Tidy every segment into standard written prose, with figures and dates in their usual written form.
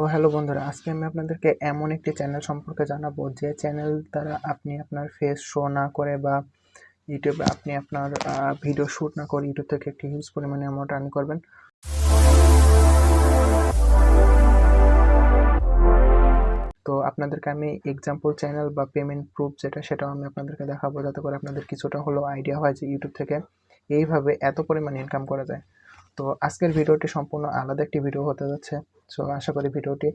তো হ্যালো বন্ধুরা, আজকে আমি আপনাদেরকে এমন একটি চ্যানেল সম্পর্কে জানাবো যে চ্যানেল দ্বারা আপনি আপনার ফেস শো না করে বা ইউটিউবে আপনি আপনার ভিডিও শ্যুট না করে ইউটিউব থেকে একটি হিউজ পরিমাণে অ্যামাউন্ট আর্ন করবেন। তো আপনাদেরকে আমি এক্সাম্পল চ্যানেল বা পেমেন্ট প্রুফ সেটাও আমি আপনাদেরকে দেখাবো, যাতে করে আপনাদের কিছুটা হলেও আইডিয়া হয় যে ইউটিউব থেকে এইভাবে এত পরিমাণে ইনকাম করা যায়। তো আজকের ভিডিওটি সম্পূর্ণ আলাদা একটি ভিডিও হতে যাচ্ছে। সো আশা করি ভিডিওটি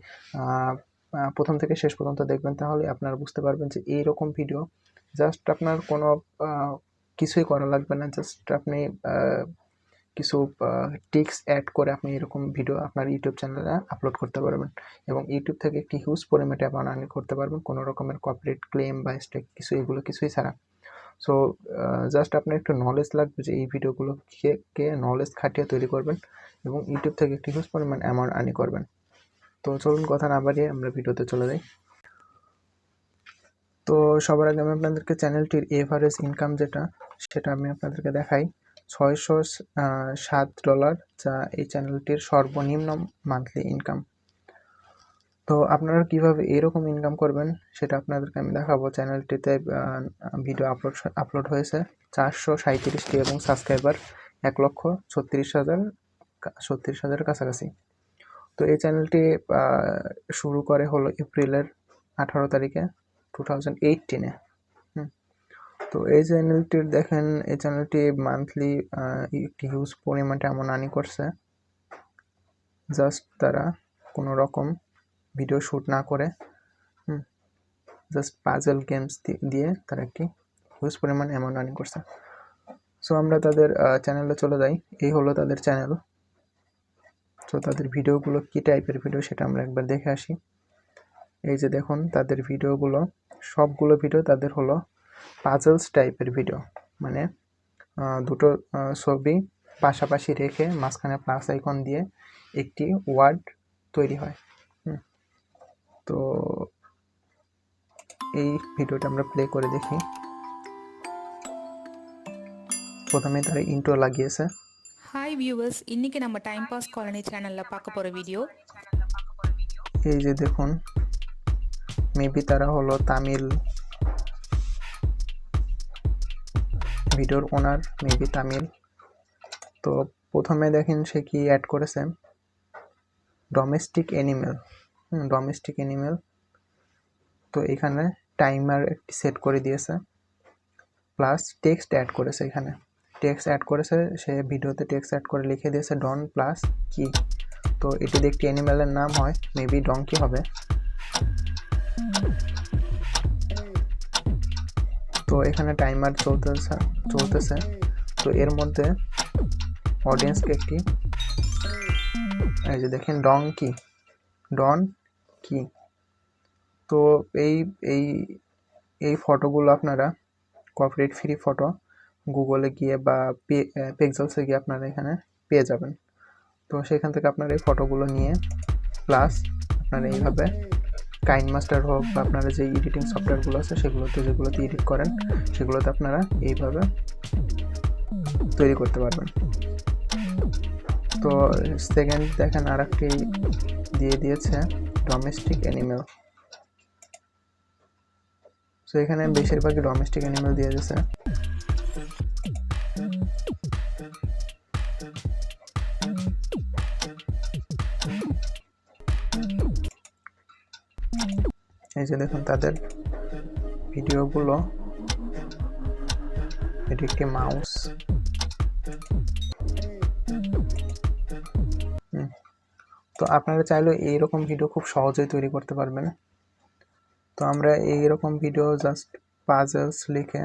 প্রথম থেকে শেষ পর্যন্ত দেখবেন, তাহলে আপনারা বুঝতে পারবেন যে এইরকম ভিডিও জাস্ট আপনার কোনো কিছুই করা লাগবে না। জাস্ট আপনি কিছু টিক্স অ্যাড করে আপনি এরকম ভিডিও আপনার ইউটিউব চ্যানেলে আপলোড করতে পারবেন এবং ইউটিউব থেকে একটি হিউজ পরিমাণে অ্যামাউন্ট আর্ন করতে পারবেন, কোনো রকমের কপিরাইট ক্লেম বা স্ট্রাইক এগুলো কিছুই ছাড়া। সো জাস্ট আপনার একটু নলেজ লাগবে যে এই ভিডিওগুলো কে নলেজ খাটিয়ে তৈরি করবেন এবং ইউটিউব থেকে একটি হিউজ পরিমাণ অ্যামাউন্ট আর্ন করবেন। তো চলুন কথা না বাড়িয়ে আমরা ভিডিওতে চলে যাই। তো সবার আগে আমি আপনাদেরকে চ্যানেলটির এভারেজ ইনকাম সেটা আমি আপনাদেরকে দেখাই। $607, যা এই চ্যানেলটির সর্বনিম্ন মান্থলি ইনকাম। তো আপনারা কিভাবে এরকম ইনকাম করবেন সেটা আপনাদেরকে আমি দেখাবো। চ্যানেলটিতে ভিডিও আপলোড হয়েছে 437টি এবং সাবস্ক্রাইবার 1,36,000 কাছাকাছি। তো এই চ্যানেলটি শুরু করে হলো এপ্রিলের 18 তারিখে 2018-এ। তো এই চ্যানেলটি মান্থলি একটি হিউজ পরিমাণে এমন আর্নিং করছে। জাস্ট তারা কোনো রকম ভিডিও শ্যুট না করে জাস্ট পাজল গেমস দিয়ে তারা একটি হিউজ পরিমাণ অ্যামাউন্ট আর্নিং করছে। সো আমরা তাদের চ্যানেলে চলে যাই। এই হলো তাদের চ্যানেল। সো তাদের ভিডিওগুলো কী টাইপের ভিডিও সেটা আমরা একবার দেখে আসি। এই যে দেখুন, তাদের ভিডিওগুলো সবগুলো ভিডিও তাদের হলো পাজলস টাইপের ভিডিও, মানে দুটো ছবি পাশাপাশি রেখে মাঝখানে প্লাস আইকন দিয়ে একটি ওয়ার্ড তৈরি হয়। তো এই ভিডিওটা আমরা প্লে করে দেখি। প্রথমে তারা ইন্ট্রো লাগিয়েছে। ஹாய் வியூவர்ஸ், இன்னைக்கு நம்ம டைம் பாஸ் காலனி சேனல்ல பார்க்க போற வீடியோ এই যে দেখুন, মেবি তারা হলো তামিল ভিডিওর ওনার, মেবি তামিল। তো প্রথমে দেখেন সে কি অ্যাড করেছে, ডোমেস্টিক অ্যানিমেল। তো এখানে টাইমার একটি সেট করে দিয়েছে, প্লাস টেক্সট অ্যাড করেছে। এখানে টেক্সট অ্যাড করেছে, সে ভিডিওতে টেক্সট অ্যাড করে লিখে দিয়েছে ডন প্লাস কি। তো এটি দেখতে অ্যানিমেলের নাম হয়, মেবি ডঙ্কি হবে। তো এখানে টাইমার চলতেছে। তো এর মধ্যে অডিয়েন্সকে একটি, এই যে দেখেন ডন কি। তো এই ফটোগুলো আপনারা কপিরাইট ফ্রি ফটো গুগলে গিয়ে বা পিক্সেলসে গিয়ে আপনারা এখানে পেয়ে যাবেন। তো সেখান থেকে আপনারা এই ফটোগুলো নিয়ে প্লাস আপনারা এইভাবে কাইনমাস্টার হোক বা আপনারা যে এডিটিং সফটওয়্যারগুলো আছে যেগুলোতে এডিট করেন সেগুলোতে আপনারা এইভাবে তৈরি করতে পারবেন। তো সেকেন্ড দেখেন আর একটি দিয়ে দিয়েছে ডোমেস্টিক অ্যানিমেল। তো এখানে বেশিরভাগই ডোমেস্টিক অ্যানিমেল দিয়ে দিয়েছে। এই যে দেখুন তাদের ভিডিওগুলো, এটি একটি মাউস। তো আপনারা চাইলে এইরকম ভিডিও খুব সহজেই তৈরি করতে পারবেন। তো আমরা এইরকম ভিডিও জাস্ট পাজলস লিখে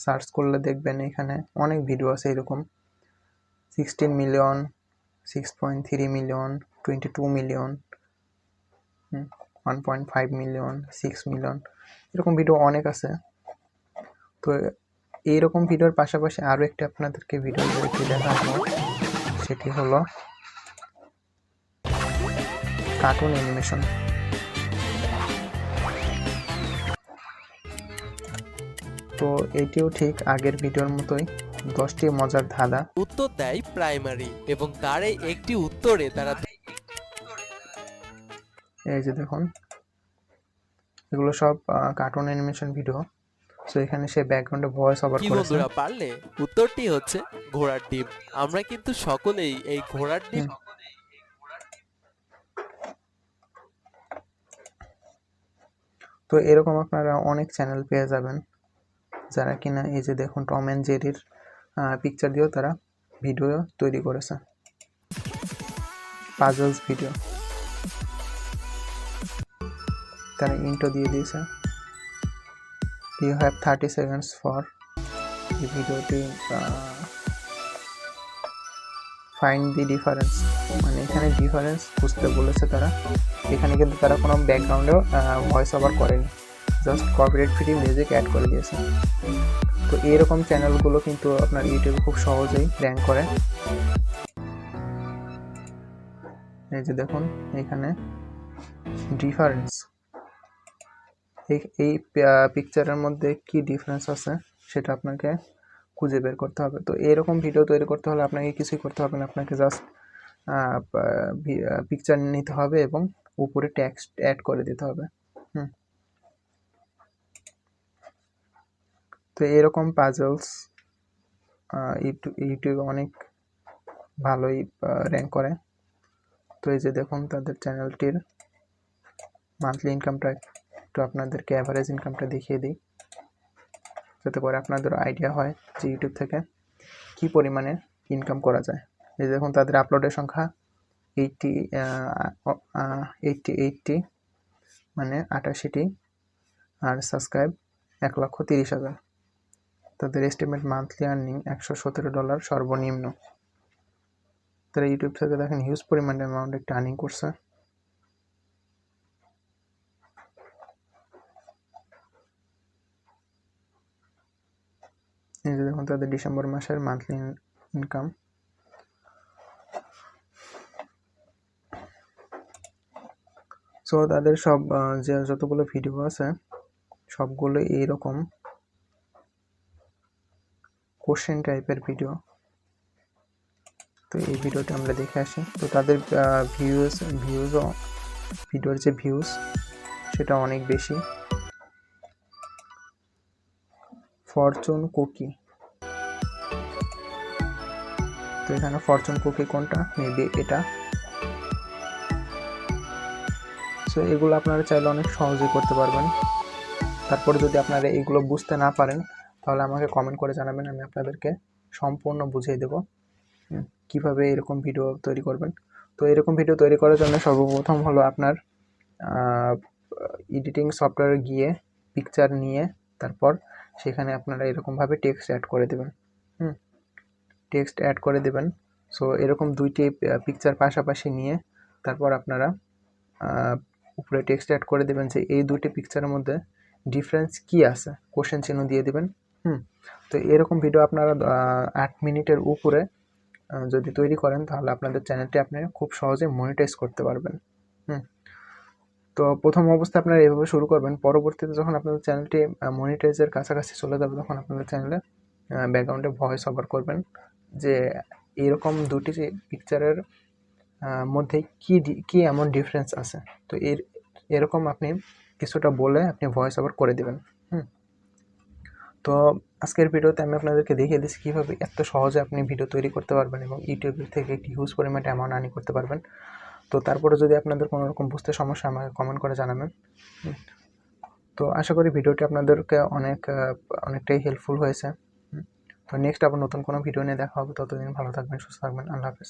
সার্চ করলে দেখবেন এখানে অনেক ভিডিও আছে এরকম। 16 million, 6.3 million, 22 million, 1.5 million, 6 million, এরকম ভিডিও অনেক আছে। তো এইরকম ভিডিওর পাশাপাশি আরও একটি আপনাদেরকে ভিডিও দেখাবো, সেটি হলো কার্টুন অ্যানিমেশন। তো এটিও ঠিক আগের ভিডিওর মতোই 10টি মজার ধাঁধা উত্তর দেয় প্রাইমারি এবং তার একটি উত্তরে তারা এই যে দেখুন এগুলো সব কার্টুন অ্যানিমেশন ভিডিও। সো এখানে সে ব্যাকগ্রাউন্ডে ভয়েস ওভার কি করেছে। বন্ধুরা পারলে? উত্তরটি হচ্ছে ঘোড়ার ডিম। আমরা কিন্তু সকলেই এই ঘোড়ার ডিম তো এরকম আপনারা অনেক চ্যানেল পেয়ে যাবেন যারা কিনা এই যে দেখুন টম অ্যান্ড জেরির পিকচার দিয়েও তারা ভিডিও তৈরি করেছে, পাজলস ভিডিও। তারা ইন্ট্রো দিয়ে দিয়েছে, ইউ হ্যাভ 30 সেকেন্ডস ফর এই ভিডিওটি ফাইন্ড দি ডিফারেন্স, মানে এখানে ডিফারেন্স বুঝতে বলেছে তারা। এখানে কিন্তু তারা কোনো ব্যাকগ্রাউন্ডেও ভয়েস ওভার করেনি, just copyright free music add করে দিয়েছে। তো এইরকম চ্যানেলগুলো কিন্তু আপনার ইউটিউবে খুব সহজেই র্যাঙ্ক করে। এই যে দেখুন এখানে ডিফারেন্স, এই পিকচারের মধ্যে কি ডিফারেন্স আছে সেটা আপনাকে খুঁজে বের করতে হবে। তো এরকম ভিডিও তৈরি করতে হলে আপনাকে কিছুই করতে হবে না, আপনাকে জাস্ট পিকচার নিতে হবে এবং উপরে টেক্সট অ্যাড করে দিতে হবে। তো এরকম পাজলস ইউটিউবে অনেক ভালোই র্যাঙ্ক করে। তো এই যে দেখুন তাদের চ্যানেলটির মান্থলি ইনকামটা একটু আপনাদেরকে অ্যাভারেজ ইনকামটা দেখিয়ে দিই, যাতে করে আপনাদের আইডিয়া হয় যে ইউটিউব থেকে কি পরিমাণে ইনকাম করা যায়। এই যে দেখুন তাদের আপলোডের সংখ্যা 80 মানে 88টি, আর সাবস্ক্রাইব 1,30,000। তাদের এস্টিমেট মান্থলি আর্নিং $117 সর্বনিম্ন। তারা ইউটিউব থেকে দেখেন হিউজ পরিমাণে অ্যামাউন্ট একটা আর্নিং করছে। এই যে দেখুন তাদের ডিসেম্বর মাসের মান্থলি ইনকাম। সো তাদের সব যে যতগুলো ভিডিও আছে সবগুলো এইরকম কোশ্চেন টাইপের ভিডিও। তো এই ভিডিওটা আমরা দেখে আসি। তো তাদের ভিডিওর যে ভিউজ সেটা অনেক বেশি। ফরচুন কুকি, তো এখানে ফরচুন কুকি কোনটা, মেবি এটা। সো এগুলো আপনারা চাইলে অনেক সহজেই করতে পারবেন। তারপরে যদি আপনারা এগুলো বুঝতে না পারেন তাহলে আমাকে কমেন্ট করে জানাবেন, আমি আপনাদেরকে সম্পূর্ণ বুঝিয়ে দেব কিভাবে এরকম ভিডিও তৈরি করবেন। তো এরকম ভিডিও তৈরি করার জন্য সর্বপ্রথম হলো আপনার এডিটিং সফটওয়্যারে গিয়ে পিকচার নিয়ে তারপর সেখানে আপনারা এরকমভাবে টেক্সট অ্যাড করে দেবেন। টেক্সট অ্যাড করে দেবেন। সো এরকম দুইটি পিকচার পাশাপাশি নিয়ে তারপর আপনারা উপরে টেক্সট অ্যাড করে দেবেন যে এই দুটি পিকচারের মধ্যে ডিফারেন্স কি আছে, কোশ্চেন চিহ্ন দিয়ে দেবেন। তো এরকম ভিডিও আপনারা 8 মিনিটের উপরে যদি তৈরি করেন তাহলে আপনাদের চ্যানেলটি আপনারা খুব সহজে মনিটাইজ করতে পারবেন। তো প্রথম অবস্থায় আপনারা এভাবে শুরু করবেন, পরবর্তীতে যখন আপনাদের চ্যানেলটি মনিটাইজের কাছাকাছি চলে যাবে তখন আপনাদের চ্যানেলে ব্যাকগ্রাউন্ডে ভয়েস ওভার করবেন যে এরকম দুটি পিকচারের মধ্যে কি এমন ডিফারেন্স আছে। তো এরকম আপনি কিছুটা বলে আপনি ভয়েস ওভার করে দেবেন। তো আজকের ভিডিওতে আমি আপনাদেরকে দেখিয়ে দিচ্ছি কীভাবে এত সহজে আপনি ভিডিও তৈরি করতে পারবেন এবং ইউটিউব থেকে একটি হিউজ পরিমাণে অ্যামাউন্ট আর্নিং করতে পারবেন। তো তারপরে যদি আপনাদের কোনো রকম বুঝতে সমস্যা আমাকে কমেন্ট করে জানাবেন। তো আশা করি ভিডিওটি আপনাদেরকে অনেকটাই হেল্পফুল হয়েছে। তো নেক্সট আবার নতুন কোনো ভিডিও নিয়ে দেখা হবে। ততদিন ভালো থাকবেন, সুস্থ থাকবেন। আল্লাহ হাফেজ।